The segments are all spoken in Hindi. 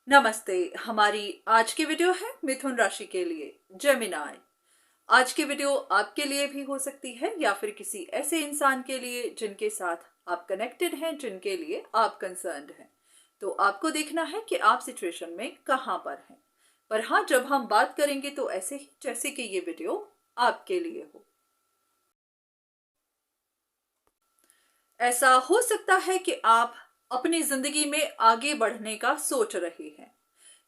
नमस्ते। हमारी आज की वीडियो है मिथुन राशि के लिए, जेमिनाई। आज की वीडियो आपके लिए भी हो सकती है या फिर किसी ऐसे इंसान के लिए जिनके साथ आप कनेक्टेड हैं, जिनके लिए आप कंसर्न्ड हैं। तो आपको देखना है कि आप सिचुएशन में कहां पर हैं। पर हाँ, जब हम बात करेंगे तो ऐसे ही जैसे कि ये वीडियो आपके लिए हो। ऐसा हो सकता है कि आप अपनी जिंदगी में आगे बढ़ने का सोच रहे हैं,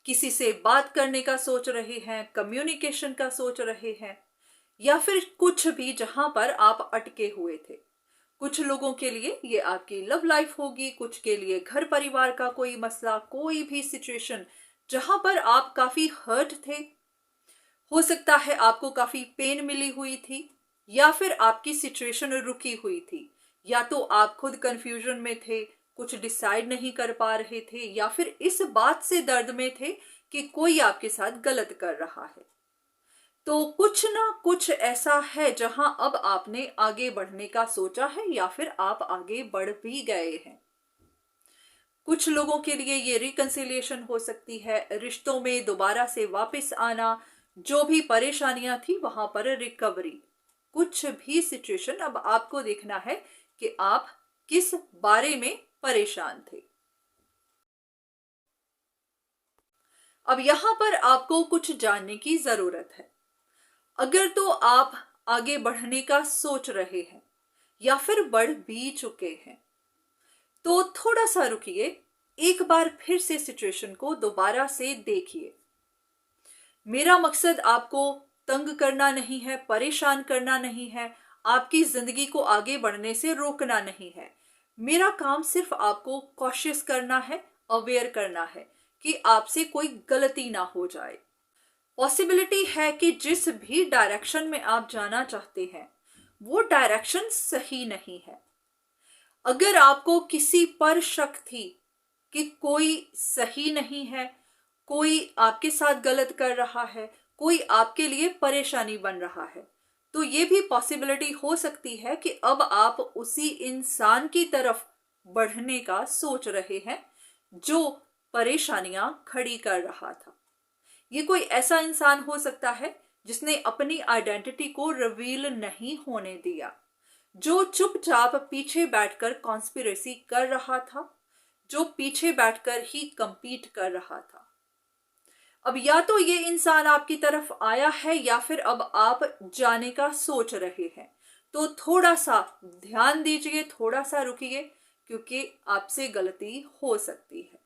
किसी से बात करने का सोच रहे हैं, कम्युनिकेशन का सोच रहे हैं, या फिर कुछ भी जहां पर आप अटके हुए थे। कुछ लोगों के लिए ये आपकी लव लाइफ होगी, कुछ के लिए घर परिवार का कोई मसला, कोई भी सिचुएशन जहां पर आप काफी हर्ट थे। हो सकता है आपको काफी पेन मिली हुई थी, या फिर आपकी सिचुएशन रुकी हुई थी, या तो आप खुद कंफ्यूजन में थे, कुछ डिसाइड नहीं कर पा रहे थे, या फिर इस बात से दर्द में थे कि कोई आपके साथ गलत कर रहा है। तो कुछ ना कुछ ऐसा है जहां अब आपने आगे बढ़ने का सोचा है, या फिर आप आगे बढ़ भी गए हैं। कुछ लोगों के लिए ये रिकंसिलिएशन हो सकती है, रिश्तों में दोबारा से वापस आना, जो भी परेशानियां थी वहां पर रिकवरी। कुछ भी सिचुएशन, अब आपको देखना है कि आप किस बारे में परेशान थे। अब यहां पर आपको कुछ जानने की जरूरत है। अगर तो आप आगे बढ़ने का सोच रहे हैं या फिर बढ़ भी चुके हैं, तो थोड़ा सा रुकिए, एक बार फिर से सिचुएशन को दोबारा से देखिए। मेरा मकसद आपको तंग करना नहीं है, परेशान करना नहीं है, आपकी जिंदगी को आगे बढ़ने से रोकना नहीं है। मेरा काम सिर्फ आपको कॉशियस करना है, अवेयर करना है कि आपसे कोई गलती ना हो जाए। पॉसिबिलिटी है कि जिस भी डायरेक्शन में आप जाना चाहते हैं वो डायरेक्शन सही नहीं है। अगर आपको किसी पर शक थी कि कोई सही नहीं है, कोई आपके साथ गलत कर रहा है, कोई आपके लिए परेशानी बन रहा है, तो ये भी पॉसिबिलिटी हो सकती है कि अब आप उसी इंसान की तरफ बढ़ने का सोच रहे हैं जो परेशानियां खड़ी कर रहा था। ये कोई ऐसा इंसान हो सकता है जिसने अपनी आइडेंटिटी को रिवील नहीं होने दिया, जो चुपचाप पीछे बैठकर कॉन्स्पिरेसी कर रहा था, जो पीछे बैठकर ही compete कर रहा था। अब या तो ये इंसान आपकी तरफ आया है या फिर अब आप जाने का सोच रहे हैं। तो थोड़ा सा ध्यान दीजिए, थोड़ा सा रुकिए, क्योंकि आपसे गलती हो सकती है।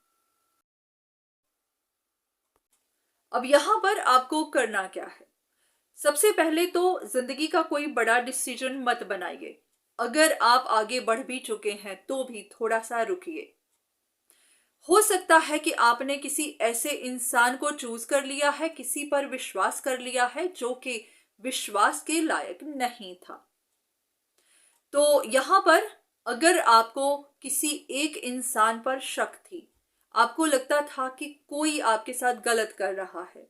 अब यहां पर आपको करना क्या है? सबसे पहले तो जिंदगी का कोई बड़ा डिसीजन मत बनाइए। अगर आप आगे बढ़ भी चुके हैं तो भी थोड़ा सा रुकिए। हो सकता है कि आपने किसी ऐसे इंसान को चूज कर लिया है, किसी पर विश्वास कर लिया है जो कि विश्वास के लायक नहीं था। तो यहां पर अगर आपको किसी एक इंसान पर शक थी, आपको लगता था कि कोई आपके साथ गलत कर रहा है,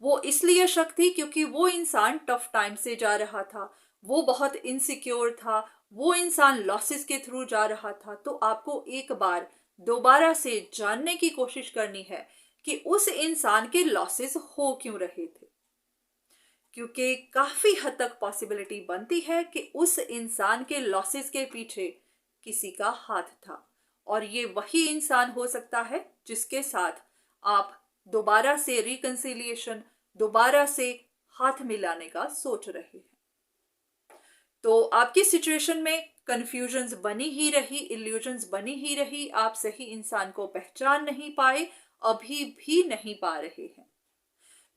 वो इसलिए शक थी क्योंकि वो इंसान टफ टाइम से जा रहा था, वो बहुत इनसिक्योर था, वो इंसान लॉसेस के थ्रू जा रहा था। तो आपको एक बार दोबारा से जानने की कोशिश करनी है कि उस इंसान के लॉसेस हो क्यों रहे थे, क्योंकि काफी हद तक पॉसिबिलिटी बनती है कि उस इंसान के लॉसेस के पीछे किसी का हाथ था, और ये वही इंसान हो सकता है जिसके साथ आप दोबारा से रिकंसिलिएशन, दोबारा से हाथ मिलाने का सोच रहे हैं। तो आपकी सिचुएशन में कंफ्यूजन्स बनी ही रही, इल्यूजन्स बनी ही रही, आप सही इंसान को पहचान नहीं पाए, अभी भी नहीं पा रहे हैं।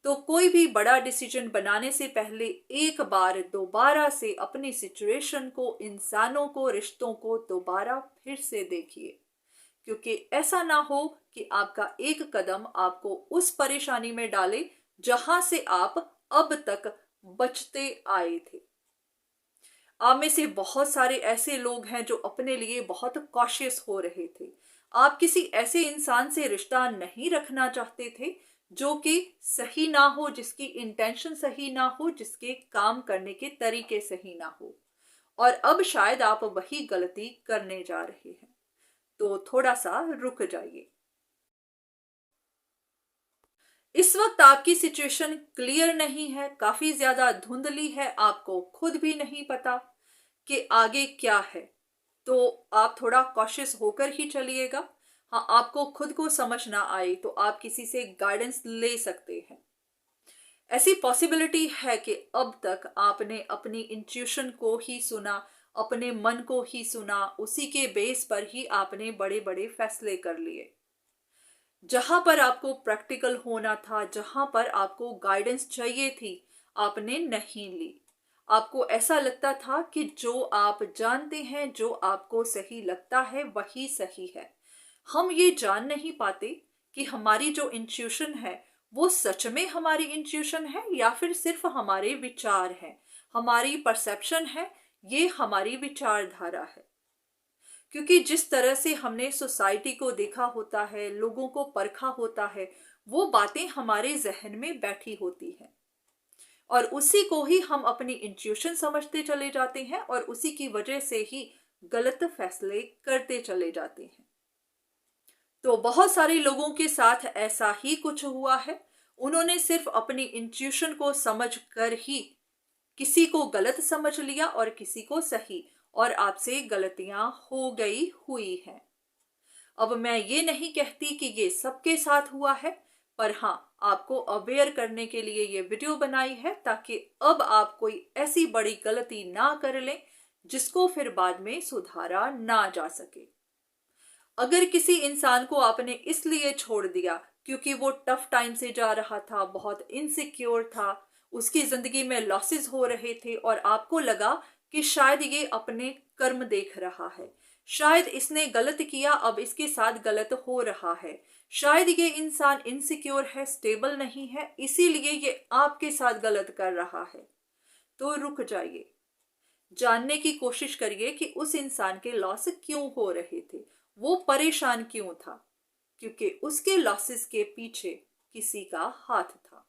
तो कोई भी बड़ा डिसीजन बनाने से पहले एक बार दोबारा से अपनी सिचुएशन को, इंसानों को, रिश्तों को दोबारा फिर से देखिए, क्योंकि ऐसा ना हो कि आपका एक कदम आपको उस परेशानी में डाले जहां से आप अब तक बचते आए थे। आप में से बहुत सारे ऐसे लोग हैं जो अपने लिए बहुत कॉशियस हो रहे थे। आप किसी ऐसे इंसान से रिश्ता नहीं रखना चाहते थे जो कि सही ना हो, जिसकी इंटेंशन सही ना हो, जिसके काम करने के तरीके सही ना हो, और अब शायद आप वही गलती करने जा रहे हैं। तो थोड़ा सा रुक जाइए। इस वक्त आपकी सिचुएशन क्लियर नहीं है, काफी ज्यादा धुंधली है, आपको खुद भी नहीं पता कि आगे क्या है, तो आप थोड़ा कॉशियस होकर ही चलिएगा। हाँ, आपको खुद को समझ ना आए तो आप किसी से गाइडेंस ले सकते हैं। ऐसी पॉसिबिलिटी है कि अब तक आपने अपनी इंट्यूशन को ही सुना, अपने मन को ही सुना, उसी के बेस पर ही आपने बड़े बड़े फैसले कर लिए। जहां पर आपको प्रैक्टिकल होना था, जहां पर आपको गाइडेंस चाहिए थी, आपने नहीं ली। आपको ऐसा लगता था कि जो आप जानते हैं, जो आपको सही लगता है, वही सही है। हम ये जान नहीं पाते कि हमारी जो इंट्यूशन है वो सच में हमारी इंट्यूशन है या फिर सिर्फ हमारे विचार हैं, हमारी परसेप्शन है, ये हमारी विचारधारा है। क्योंकि जिस तरह से हमने सोसाइटी को देखा होता है, लोगों को परखा होता है, वो बातें हमारे जहन में बैठी होती हैं और उसी को ही हम अपनी इंट्यूशन समझते चले जाते हैं और उसी की वजह से ही गलत फैसले करते चले जाते हैं। तो बहुत सारे लोगों के साथ ऐसा ही कुछ हुआ है। उन्होंने सिर्फ अपनी इंट्यूशन को समझ कर ही किसी को गलत समझ लिया और किसी को सही, और आपसे गलतियां हो गई हुई हैं। अब मैं ये नहीं कहती कि ये सबके साथ हुआ है, पर हाँ, आपको अवेयर करने के लिए ये वीडियो बनाई है ताकि अब आप कोई ऐसी बड़ी गलती ना कर लें जिसको फिर बाद में सुधारा ना जा सके। अगर किसी इंसान को आपने इसलिए छोड़ दिया क्योंकि वो टफ टाइम से जा रहा था, बहुत इनसिक्योर था, उसकी जिंदगी में लॉसेस हो रहे थे और आपको लगा कि शायद ये अपने कर्म देख रहा है, शायद इसने गलत किया, अब इसके साथ गलत हो रहा है, शायद ये इंसान इनसिक्योर है, स्टेबल नहीं है, इसीलिए ये आपके साथ गलत कर रहा है, तो रुक जाइए। जानने की कोशिश करिए कि उस इंसान के लॉस क्यों हो रहे थे, वो परेशान क्यों था, क्योंकि उसके लॉसेस के पीछे किसी का हाथ था।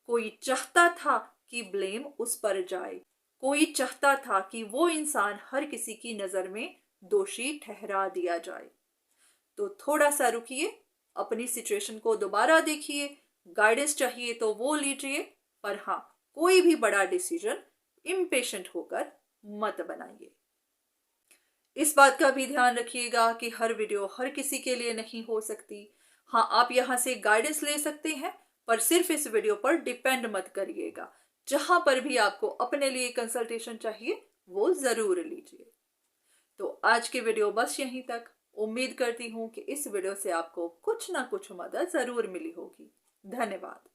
कोई चाहता था कि ब्लेम उस पर जाए, कोई चाहता था कि वो इंसान हर किसी की नजर में दोषी ठहरा दिया जाए। तो थोड़ा सा रुकिए, अपनी सिचुएशन को दोबारा देखिए, गाइडेंस चाहिए तो वो लीजिए, पर हाँ, कोई भी बड़ा डिसीजन इम्पेशेंट होकर मत बनाइए। इस बात का भी ध्यान रखिएगा कि हर वीडियो हर किसी के लिए नहीं हो सकती। हाँ, आप यहाँ से गाइडेंस ले सकते हैं, पर सिर्फ इस वीडियो पर डिपेंड मत करिएगा। जहां पर भी आपको अपने लिए कंसल्टेशन चाहिए वो जरूर लीजिए। तो आज की वीडियो बस यहीं तक। उम्मीद करती हूँ कि इस वीडियो से आपको कुछ ना कुछ मदद जरूर मिली होगी। धन्यवाद।